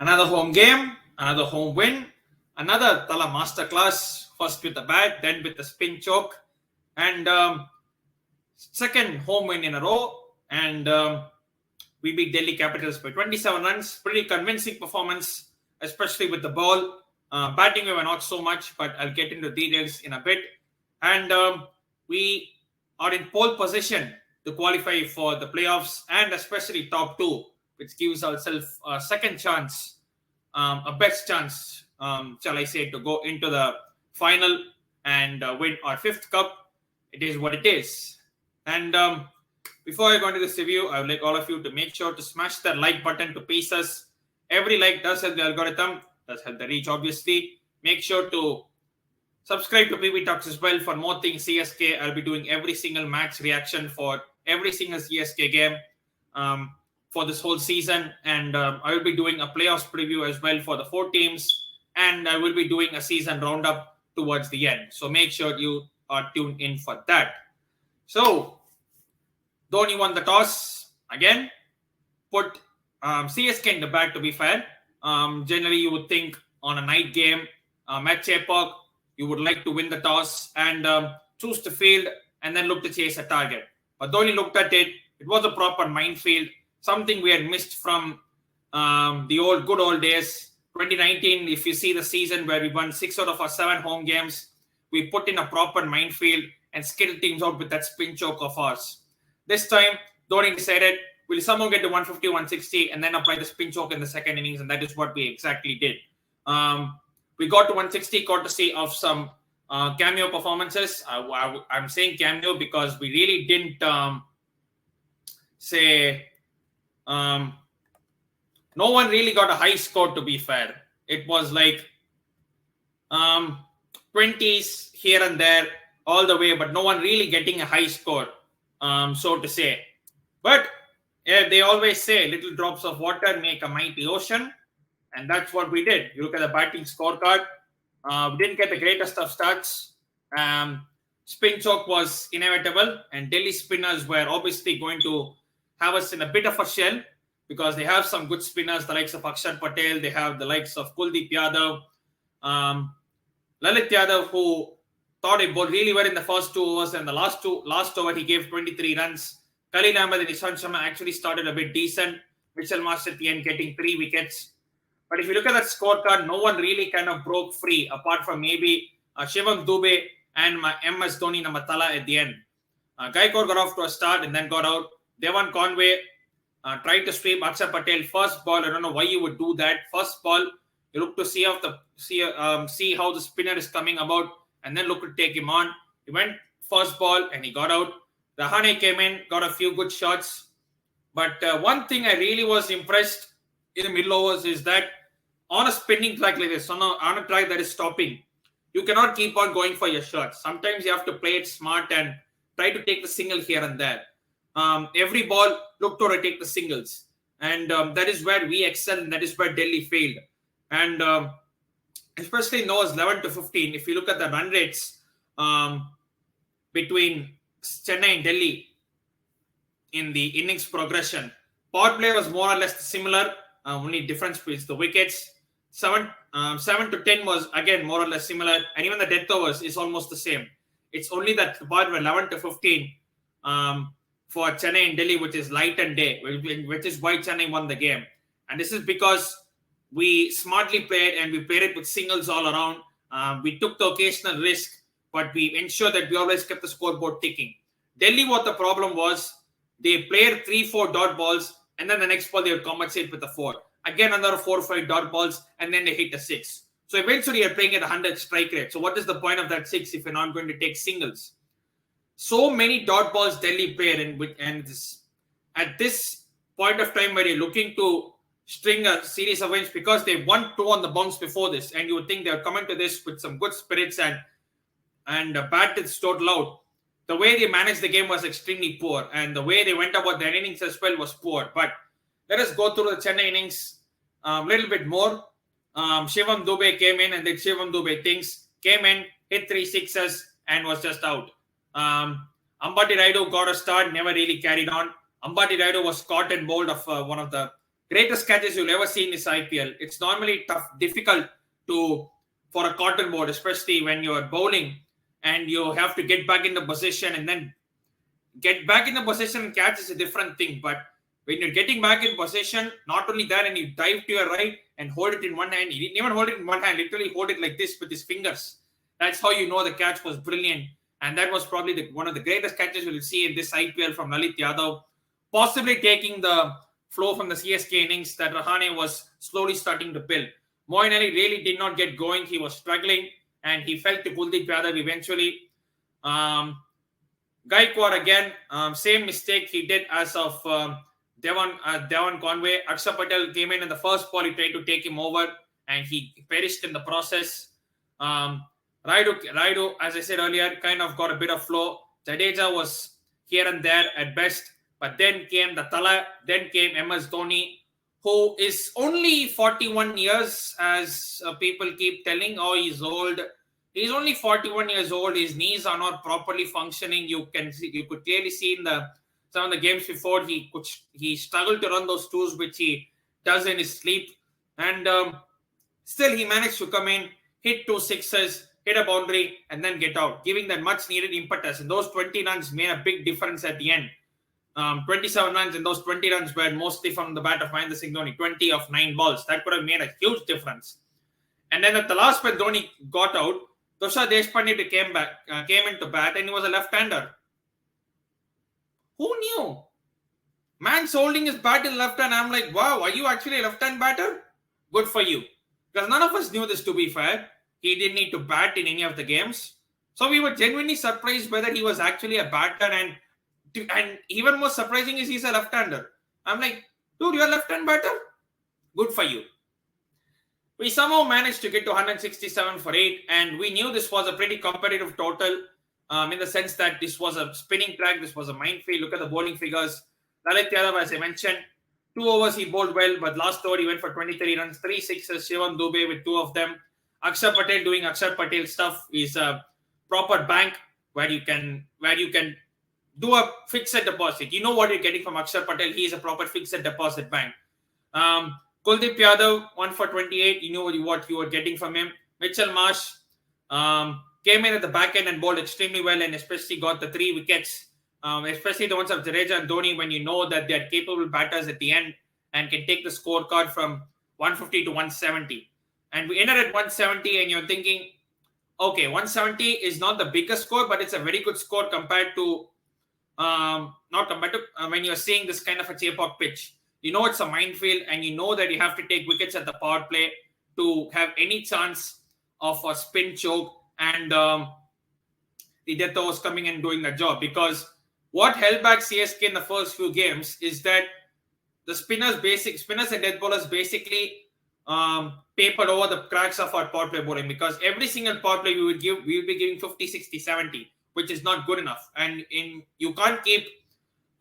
Another home game, another home win, another Tala masterclass. First with the bat, then with the spin choke, and second home win in a row. And we beat Delhi Capitals by 27 runs. Pretty convincing performance, especially with the ball. Batting, we were not so much, but I'll get into details in a bit. And we are in pole position to qualify for the playoffs and especially top two, which gives ourselves a second chance, a best chance, shall I say, to go into the final and win our fifth cup. It is what it is. And before I go into this review, I would like all of you to make sure to smash that like button to pieces. Every like does help the algorithm, does help the reach, obviously. Make sure to subscribe to PB Talks as well for more things CSK. I'll be doing every single match reaction for every single CSK game for this whole season. And I will be doing a playoffs preview as well for the 4 teams. And I will be doing a season roundup towards the end. So make sure you are tuned in for that. So, Dhoni won the toss again. Put CSK in the bat, to be fair. Generally, you would think on a night game, at Chepauk, you would like to win the toss and choose to field and then look to chase a target. But Dhoni looked at it. It was a proper minefield, something we had missed from the good old days. 2019, if you see the season where we won 6 out of our 7 home games, we put in a proper minefield and skittled teams out with that spin choke of ours. This time, Dhoni decided we'll somehow get to 150, 160 and then apply the spin choke in the second innings, and that is what we exactly did. We got to 160 courtesy of some cameo performances. I'm saying cameo because we really didn't no one really got a high score, to be fair. It was like 20s here and there all the way, but no one really getting a high score, so to say. But yeah, they always say little drops of water make a mighty ocean, and that's what we did. You look at the batting scorecard. We didn't get the greatest of starts. Spin choke was inevitable, and Delhi spinners were obviously going to have us in a bit of a shell because they have some good spinners, the likes of Akshar Patel. They have the likes of Kuldeep Yadav, Lalit Yadav, who thought he bowled really well in the first 2 overs, and the last over he gave 23 runs. Khalil Ahmed and Ishant Sharma actually started a bit decent. Mitchell Marsh at the end getting 3 wickets. But if you look at that scorecard, no one really kind of broke free apart from maybe Shivam, Dube and MS Dhoni Namatala at the end. Gaikwad got off to a start and then got out. Devon, Conway tried to sweep Akshar Patel. First ball, I don't know why you would do that. First ball, you look to see how the spinner is coming about and then look to take him on. He went first ball and he got out. Rahane came in, got a few good shots. But one thing I really was impressed in the middle overs is that on a spinning track like this, on a track that is stopping, you cannot keep on going for your shots. Sometimes you have to play it smart and try to take the single here and there. Every ball looked to take the singles. And that is where we excel, and that is where Delhi failed. And especially in overs 11 to 15, if you look at the run rates between Chennai and Delhi in the innings progression, power play was more or less similar. Only difference is the wickets. 7 to 10 was again more or less similar, and even the death overs is almost the same. It's only that the part 11 to 15 for Chennai and Delhi, which is light and day, which is why Chennai won the game. And this is because we smartly played and we played it with singles all around. We took the occasional risk, but we ensured that we always kept the scoreboard ticking. Delhi, what the problem was, they played 3-4 dot balls, and then the next ball they would compensate with a 4. Again, another 4 or 5 dot balls, and then they hit a 6. So eventually you're playing at 100 strike rate. So what is the point of that 6 if you're not going to take singles? So many dot balls Delhi played, and at this point of time where you're looking to string a series of wins, because they won 2 on the bounce before this, and you would think they would come into this with some good spirits and bat its total out. The way they managed the game was extremely poor, and the way they went about their innings as well was poor. But let us go through the Chennai innings a little bit more. Shivam Dube came in and did Shivam Dube things. Came in, hit 3 sixes, and was just out. Ambati Rayudu got a start, never really carried on. Ambati Rayudu was caught and bowled of one of the greatest catches you'll ever see in this IPL. It's normally difficult for a cotton board, especially when you're bowling and you have to get back into position, and then get back in the position and catch is a different thing. But when you're getting back in position, not only that, and you dive to your right and hold it in one hand. He didn't even hold it in one hand, literally hold it like this with his fingers. That's how you know the catch was brilliant. And that was probably one of the greatest catches we'll see in this IPL from Lalit Yadav, possibly taking the flow from the CSK innings that Rahane was slowly starting to build. Moeen really did not get going. He was struggling, and he fell to Kuldeep Yadav eventually. Gaikwad again, same mistake he did as of Devon Conway. Akshar Patel came in the first ball. He tried to take him over, and he perished in the process. Rayudu, as I said earlier, kind of got a bit of flow. Jadeja was here and there at best. But then came the Tala, then came MS Dhoni, who is only 41 years, as people keep telling. Oh, he's old. He's only 41 years old. His knees are not properly functioning. You could clearly see in some of the games before he struggled to run those twos, which he does in his sleep. And still he managed to come in, hit 2 sixes, hit a boundary, and then get out, giving that much needed impetus. And those 20 runs made a big difference at the end. 27 runs, and those 20 runs were mostly from the bat of Mahendra Singh Dhoni, 20 of 9 balls. That could have made a huge difference. And then at the last when Dhoni got out, Tushar Deshpande came into bat, and he was a left-hander. Who knew? Man's holding his bat in left hand. I'm like, wow, are you actually a left-hand batter? Good for you. Because none of us knew this, to be fair. He didn't need to bat in any of the games. So we were genuinely surprised whether he was actually a batter, and even more surprising is he's a left-hander. I'm like, dude, you're a left-hand batter? Good for you. We somehow managed to get to 167 for 8, and we knew this was a pretty competitive total in the sense that this was a spinning track, this was a minefield. Look at the bowling figures. Lalit Yadav, as I mentioned, 2 overs he bowled well, but last over he went for 23 runs, 3 sixes. Shivam, Dube with 2 of them. Akshar Patel doing Akshar Patel stuff is a proper bank where you can do a fixed deposit. You know what you're getting from Akshar Patel. He is a proper fixed deposit bank. Kuldeep Yadav, 1 for 28. You know what you were getting from him. Mitchell Marsh came in at the back end and bowled extremely well, and especially got the 3 wickets, especially the ones of Jadeja and Dhoni, when you know that they are capable batters at the end and can take the scorecard from 150 to 170. And we ended at 170, and you're thinking, okay, 170 is not the biggest score, but it's a very good score compared to when you're seeing this kind of a Chepauk pitch. You know it's a minefield, and you know that you have to take wickets at the power play to have any chance of a spin choke, and the death overs coming and doing that job. Because what held back CSK in the first few games is that the spinners and death bowlers basically papered over the cracks of our power play bowling, because every single power play we would be giving 50, 60, 70, which is not good enough. And you can't keep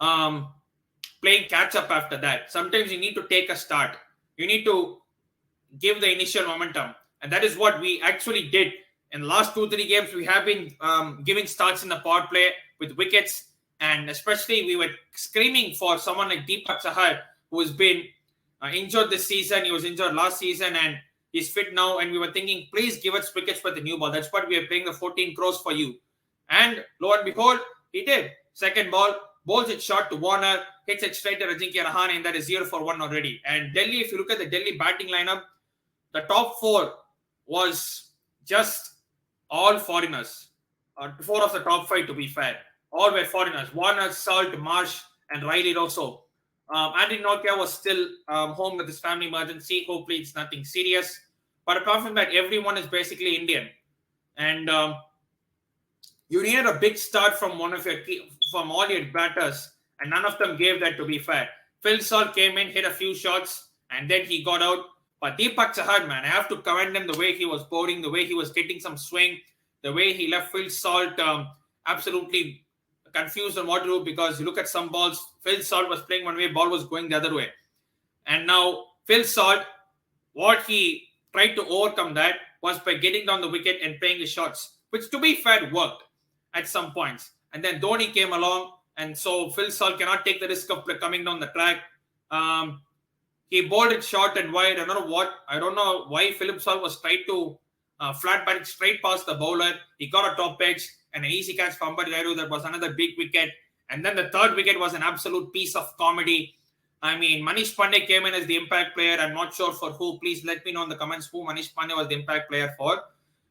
playing catch up after that. Sometimes you need to take a start. You need to give the initial momentum. And that is what we actually did. In the last 2-3 games, we have been giving starts in the power play with wickets. And especially we were screaming for someone like Deepak Chahar, who has been injured this season. He was injured last season and he's fit now. And we were thinking, please give us wickets with the new ball. That's what we are paying the 14 crores for you. And lo and behold, he did. Second ball, bowls it short to Warner, hits it straight to Ajinkya Rahane, and that is 0 for 1 already. And Delhi, if you look at the Delhi batting lineup, the top 4 was just all foreigners. 4 of the top 5, to be fair. All were foreigners. Warner, Salt, Marsh, and Riley also. Andy Nokia was still home with his family emergency. Hopefully it's nothing serious. But apart from that, everyone is basically Indian. And you needed a big start from all your batters, and none of them gave that, to be fair. Phil Salt came in, hit a few shots, and then he got out. But Deepak Chahar, man, I have to commend him the way he was bowling, the way he was getting some swing, the way he left Phil Salt absolutely confused on what to do, because you look at some balls, Phil Salt was playing one way, ball was going the other way. And now Phil Salt, what he tried to overcome that was by getting down the wicket and playing his shots, which, to be fair, worked at some points. And then Dhoni came along, and so Phil Salt cannot take the risk of coming down the track. He bowled it short and wide. I don't know why Philip Salt was trying to flat bat it straight past the bowler. He got a top edge and an easy catch from Ambati. That was another big wicket. And then the third wicket was an absolute piece of comedy. I mean, Manish Pandey came in as the impact player. I'm not sure for who. Please let me know in the comments who Manish Pandey was the impact player for.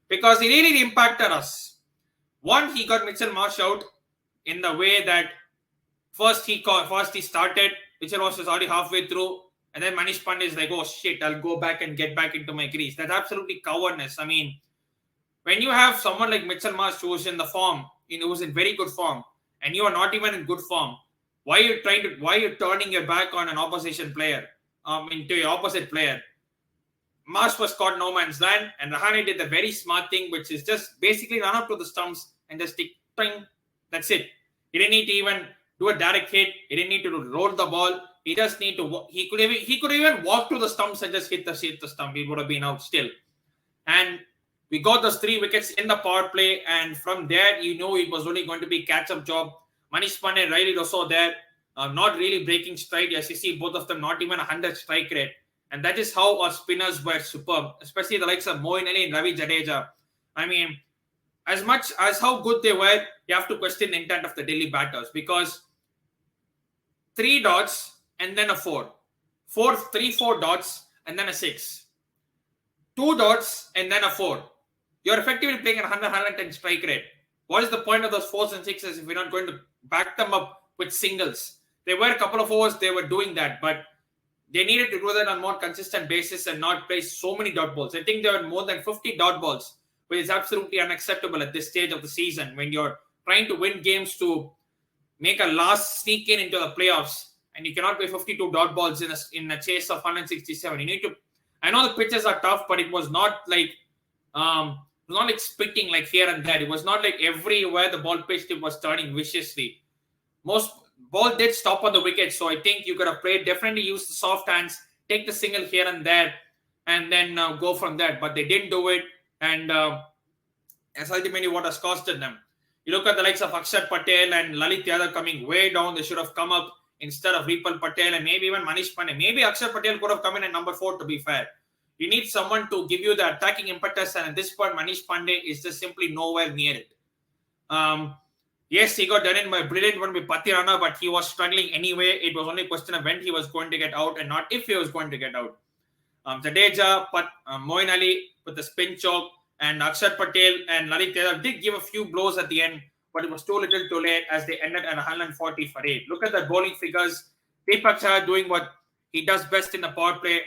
Because he really impacted us. One, he got Mitchell Marsh out in the way that first he started. Mitchell Marsh was already halfway through. And then Manish Pandey is like, oh shit, I'll go back and get back into my crease. That's absolutely cowardness. I mean, when you have someone like Mitchell Marsh who's in the form, who's in very good form, and you are not even in good form, why are you turning your back on an opposition player, into your opposite player? Marsh was caught no man's land, and Rahane did the very smart thing, which is just basically run up to the stumps and just stick, ting. That's it. He didn't need to even do a direct hit. He didn't need to roll the ball. He just need to. He could even walk to the stumps and just hit the stump. He would have been out still. And we got those 3 wickets in the power play, and from there, it was only going to be catch-up job. Manish Pandey really also there, not really breaking stride. As you see, both of them not even 100 strike rate. And that is how our spinners were superb, especially the likes of Moeen and Ravi Jadeja. I mean, as much as how good they were, you have to question the intent of the Delhi batters, because 3 dots and then a 4. 4 dots and then a 6. 2 dots and then a 4. You're effectively playing at 110 strike rate. What is the point of those 4s and 6s if we're not going to back them up with singles? There were a couple of overs they were doing that, but they needed to do that on a more consistent basis and not play so many dot balls. I think there were more than 50 dot balls, which is absolutely unacceptable at this stage of the season when you're trying to win games to make a last sneak into the playoffs, and you cannot play 52 dot balls in a chase of 167. You need to. I know the pitches are tough, but it was not like spitting like here and there. It was not like everywhere the ball pitched it was turning viciously. Most ball did stop on the wicket, so I think you could have played. Definitely use the soft hands, take the single here and there, and then go from there. But they didn't do it, and that's ultimately what has costed them. You look at the likes of Akshar Patel and Lalit Yadav coming way down. They should have come up instead of Ripal Patel and maybe even Manish Pandey. Maybe Akshar Patel could have come in at number 4, to be fair. You need someone to give you the attacking impetus, and at this point, Manish Pandey is just simply nowhere near it. Yes, he got done in by a brilliant one with Pathirana, but he was struggling anyway. It was only a question of when he was going to get out and not if he was going to get out. Jadeja, Moeen Ali with the spin choke, and Akshar Patel and Lalit Yadav did give a few blows at the end, but it was too little too late as they ended at 140 for 8. Look at the bowling figures. Deepak Chahar doing what he does best in the power play.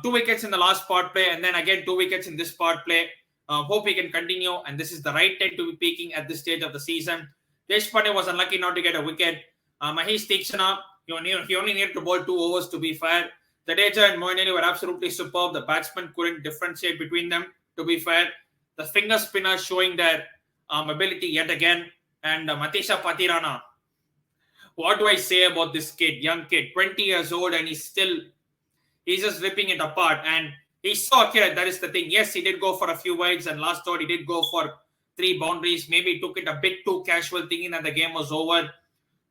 2 wickets in the last power play, and then again 2 wickets in this power play. Hope he can continue, and this is the right time to be peaking at this stage of the season. Deshpande was unlucky not to get a wicket. Maheesh Theekshana, he only needed to bowl 2 overs, to be fair. Jadeja and Moeen Ali were absolutely superb. The batsmen couldn't differentiate between them, to be fair. The finger spinners showing their ability yet again. And Matheesha Pathirana. What do I say about this kid, young kid, 20 years old, and he's just ripping it apart. And he's so accurate. That is the thing. Yes, he did go for a few wides, and last out he did go for 3 boundaries. Maybe he took it a bit too casual, thinking that the game was over.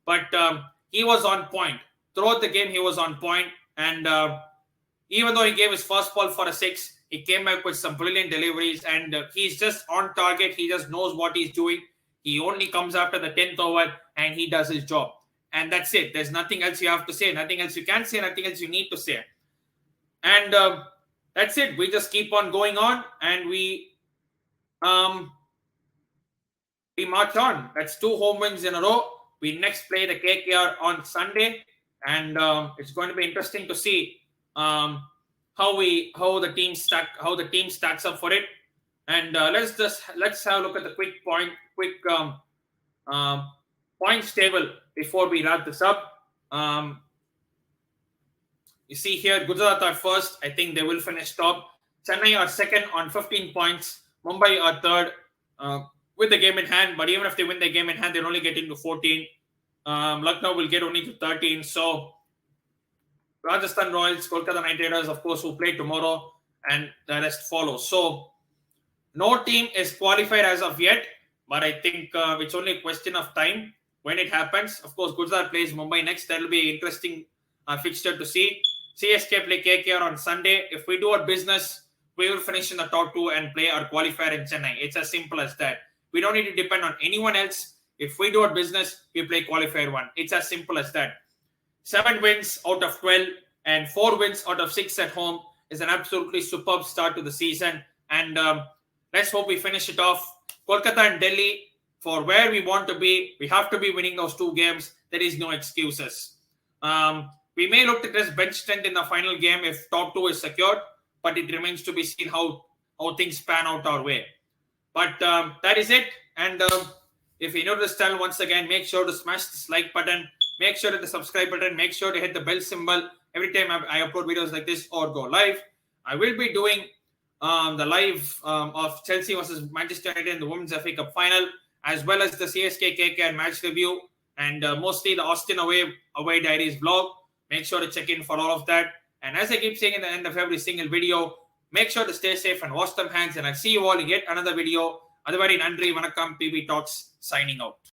But he was on point. Throughout the game, he was on point. And even though he gave his first ball for a 6, he came back with some brilliant deliveries. And he's just on target. He just knows what he's doing. He only comes after the 10th over, and he does his job. And that's it. There's nothing else you have to say. Nothing else you can say. Nothing else you need to say. And that's it. We just keep on going on, and we march on. That's 2 home wins in a row. We next play the KKR on Sunday, and it's going to be interesting to see how the team stacks up for it. And let's have a look at the quick points table before we wrap this up. You see here, Gujarat are first. I think they will finish top. Chennai are second on 15 points. Mumbai are third with the game in hand. But even if they win the game in hand, they're only getting to 14. Lucknow will get only to 13. So Rajasthan Royals, Kolkata Knight Riders, of course, who play tomorrow, and the rest follow. So no team is qualified as of yet. But I think it's only a question of time when it happens. Of course, Gujarat plays Mumbai next. That will be an interesting fixture to see. CSK play KKR on Sunday. If we do our business, we will finish in the top 2 and play our qualifier in Chennai. It's as simple as that. We don't need to depend on anyone else. If we do our business, we play qualifier 1. It's as simple as that. 7 wins out of 12 and 4 wins out of 6 at home is an absolutely superb start to the season. And let's hope we finish it off. Kolkata and Delhi, for where we want to be, we have to be winning those 2 games. There is no excuses. We may look at this bench strength in the final game if top 2 is secured, but it remains to be seen how things pan out our way. But that is it. And if you're new to this channel, once again, make sure to smash this like button. Make sure to hit the subscribe button. Make sure to hit the bell symbol every time I upload videos like this or go live. I will be doing the live of Chelsea versus Manchester United in the Women's FA Cup final, as well as the CSK KKR match review, and mostly the Austin Away Diaries vlog. Make sure to check in for all of that. And as I keep saying in the end of every single video, make sure to stay safe and wash them hands. And I'll see you all in yet another video. Otherwise, Nandri Vanakkam PB Talks signing out.